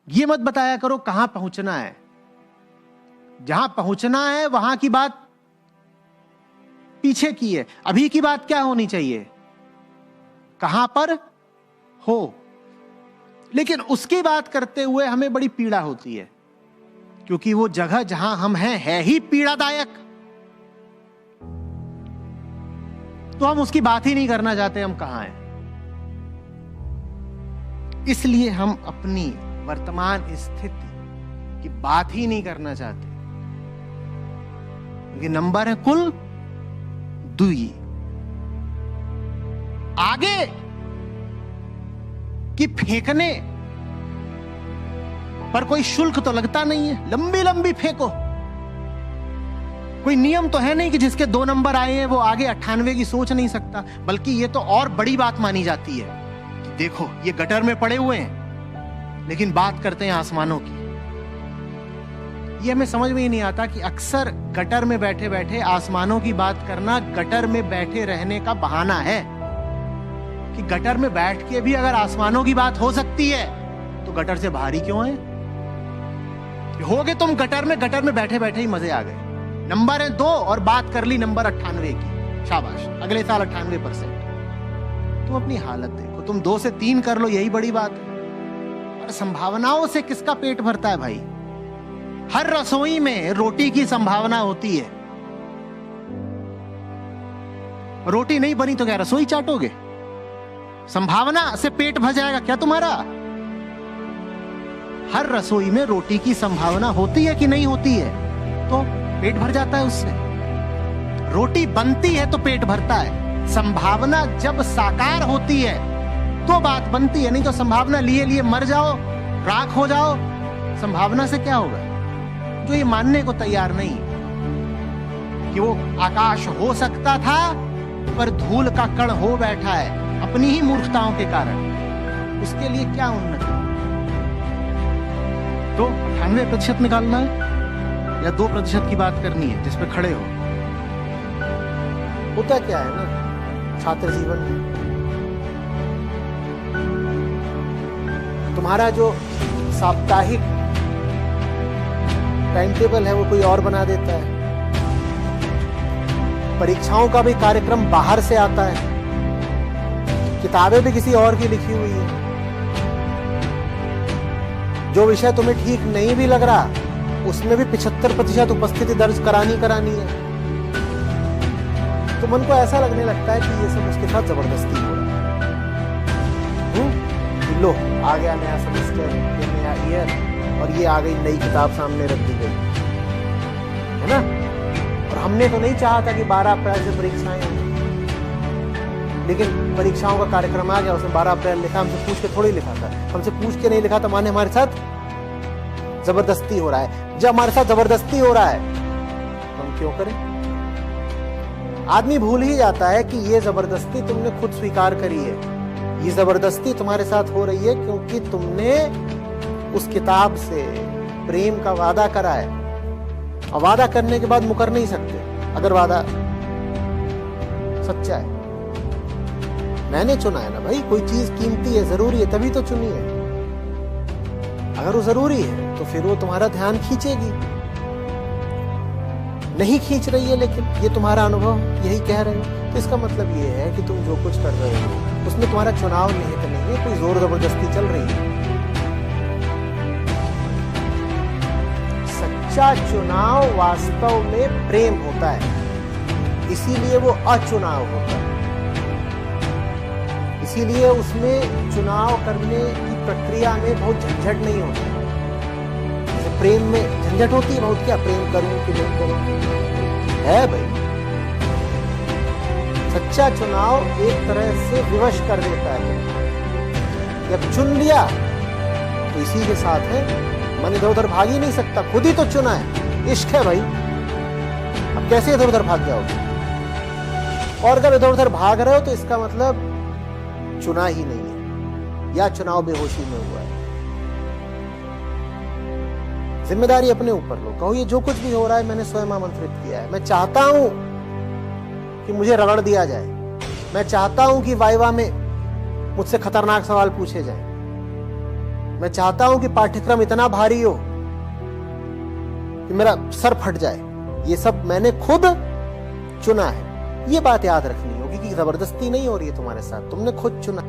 ये मत बताया करो कहां पहुंचना है। जहां पहुंचना है वहां की बात पीछे की है। अभी की बात क्या होनी चाहिए, कहां पर हो। लेकिन उसकी बात करते हुए हमें बड़ी पीड़ा होती है, क्योंकि वो जगह जहां हम हैं है ही पीड़ादायक। तो हम उसकी बात ही नहीं करना चाहते हम कहां हैं। इसलिए हम अपनी वर्तमान स्थिति की बात ही नहीं करना चाहते। ये नंबर है कुल 2। आगे कि फेंकने पर कोई शुल्क तो लगता नहीं है, लंबी लंबी फेंको। कोई नियम तो है नहीं कि जिसके 2 नंबर आए हैं वो आगे 98 की सोच नहीं सकता। बल्कि ये तो और बड़ी बात मानी जाती है कि देखो ये गटर में पड़े हुए हैं, लेकिन बात करते हैं आसमानों की। ये हमें समझ में ही नहीं आता कि अक्सर गटर में बैठे बैठे आसमानों की बात करना गटर में बैठे रहने का बहाना है। कि गटर में बैठ के भी अगर आसमानों की बात हो सकती है तो गटर से बाहर ही क्यों है। होगे तुम गटर में बैठे बैठे ही मजे आ गए। नंबर है 2 और बात कर ली नंबर 98 की, शाबाश, अगले साल 98%। तुम अपनी हालत देखो, तुम 2 से 3 कर लो, यही बड़ी बात है। और संभावनाओं से किसका पेट भरता है भाई। हर रसोई में रोटी की संभावना होती है। रोटी नहीं बनी तो क्या रसोई चाटोगे। संभावना से पेट भर जाएगा क्या तुम्हारा। हर रसोई में रोटी की संभावना होती है कि नहीं होती है, तो पेट भर जाता है उससे। रोटी बनती है तो पेट भरता है। संभावना जब साकार होती है तो बात बनती है, नहीं तो संभावना लिए लिए मर जाओ, राख हो जाओ। संभावना से क्या होगा। जो ये मानने को तैयार नहीं कि वो आकाश हो सकता था पर धूल का कण हो बैठा है अपनी ही मूर्खताओं के कारण, उसके लिए क्या उन्नति। तो 98% निकालना है या 2% की बात करनी है जिस पे खड़े हो। होता क्या है ना छात्र जीवन में, तुम्हारा जो साप्ताहिक टाइम टेबल है वो कोई और बना देता है। परीक्षाओं का भी कार्यक्रम बाहर से आता है, किताबें भी किसी और की लिखी हुई है। जो विषय तुम्हें ठीक नहीं भी लग रहा उसमें भी 75% उपस्थिति दर्ज करानी है। तो मन को ऐसा लगने लगता है कि ये सब उसके साथ जबरदस्ती हो रहा है। लो आ गया नया सेमेस्टर, ये नया ईयर, और ये आ गई नई किताब सामने रख दी गई है ना। और हमने तो नहीं चाहा था कि 12 अप्रैल से परीक्षाएं हों, लेकिन परीक्षाओं का कार्यक्रम आ गया, उसमें 12 अप्रैल लिखा। हमसे पूछ के थोड़ी लिखा था, हमसे पूछ के नहीं लिखा था, माने हमारे साथ जबरदस्ती हो रहा है। जब हमारे साथ जबरदस्ती हो रहा है तो हम क्यों करें। आदमी भूल ही जाता है कि ये जबरदस्ती तुमने खुद स्वीकार करी है। ये जबरदस्ती तुम्हारे साथ हो रही है क्योंकि तुमने उस किताब से प्रेम का वादा करा है, और वादा करने के बाद मुकर नहीं सकते अगर वादा सच्चा है। मैंने चुना है ना भाई, कोई चीज कीमती है, जरूरी है, तभी तो चुनी है। अगर वो जरूरी है तो फिर वो तुम्हारा ध्यान खींचेगी। नहीं खींच रही है लेकिन ये तुम्हारा अनुभव यही कह रहे हो, तो इसका मतलब ये है कि तुम जो कुछ कर रहे हो उसमें तुम्हारा चुनाव निहित नहीं है, कोई जोर जबरदस्ती चल रही है। सच्चा चुनाव वास्तव में प्रेम होता है, इसीलिए वो अचुनाव होता है। इसीलिए उसमें चुनाव करने की प्रक्रिया में बहुत झंझट नहीं होता। जैसे प्रेम में झंझट होती है बहुत, क्या प्रेम करूं कि नहीं करूं है भाई। सच्चा चुनाव एक तरह से विवश कर देता है। जब चुन लिया तो इसी के साथ है, मन इधर उधर भाग ही नहीं सकता, खुद ही तो चुना है, इश्क है भाई। अब कैसे इधर उधर भाग जाओगे। और अगर इधर उधर भाग रहे हो तो इसका मतलब चुना ही नहीं है, या चुनाव बेहोशी में हुआ है। जिम्मेदारी अपने ऊपर लो, कहो ये जो कुछ भी हो रहा है मैंने स्वयं आमंत्रित किया है। मैं चाहता हूं कि मुझे रगड़ दिया जाए, मैं चाहता हूं कि वाइवा में मुझसे खतरनाक सवाल पूछे जाएं, मैं चाहता हूं कि पाठ्यक्रम इतना भारी हो कि मेरा सर फट जाए। ये सब मैंने खुद चुना है। ये बात याद रखनी होगी कि जबरदस्ती नहीं हो रही है तुम्हारे साथ, तुमने खुद चुना।